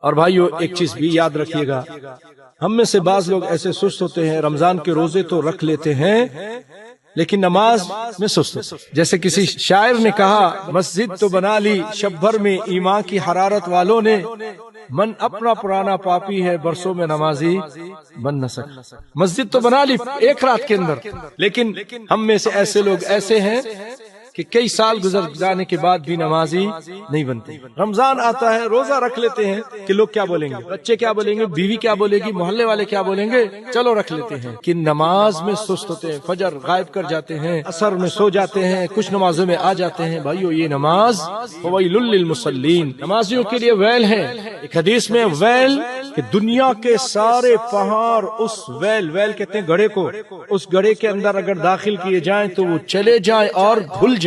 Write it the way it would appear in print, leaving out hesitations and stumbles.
और भाइयों एक चीज भी याद रखिएगा, हम में से बाज लोग ऐसे सुस्त होते हैं, रमजान के रोजे तो रख लेते हैं लेकिन नमाज में सुस्त होते हैं। जैसे किसी शायर ने कहा, मस्जिद तो बना ली शब भर में ईमान की हरारत वालों ने, मन अपना पुराना पापी है बरसों में नमाजी बन न सका। मस्जिद तो बना ली एक रात के अंदर, लेकिन हम में से ऐसे लोग ऐसे हैं कि कई साल गुजर जाने के बाद भी नमाजी नहीं बनते। रमजान आता है, रोजा रख लेते हैं कि लोग क्या बोलेंगे, बच्चे क्या बोलेंगे, बीवी क्या बोलेगी, मोहल्ले वाले क्या बोलेंगे, चलो रख लेते हैं। कि नमाज में सुस्त होते हैं, फजर गायब कर जाते हैं, असर में सो जाते हैं, कुछ नमाजों में आ जाते हैं। भाइयों ये नमाज वैलुल लिल मुसल्लीन, नमाजियों के लिए वैल है। एक हदीस में वैल कि दुनिया के सारे पहाड़ उस वैल कहते हैं गड्ढे को, उस गड्ढे के अंदर अगर दाखिल किए जाएं तो वो चले जाएं और धुल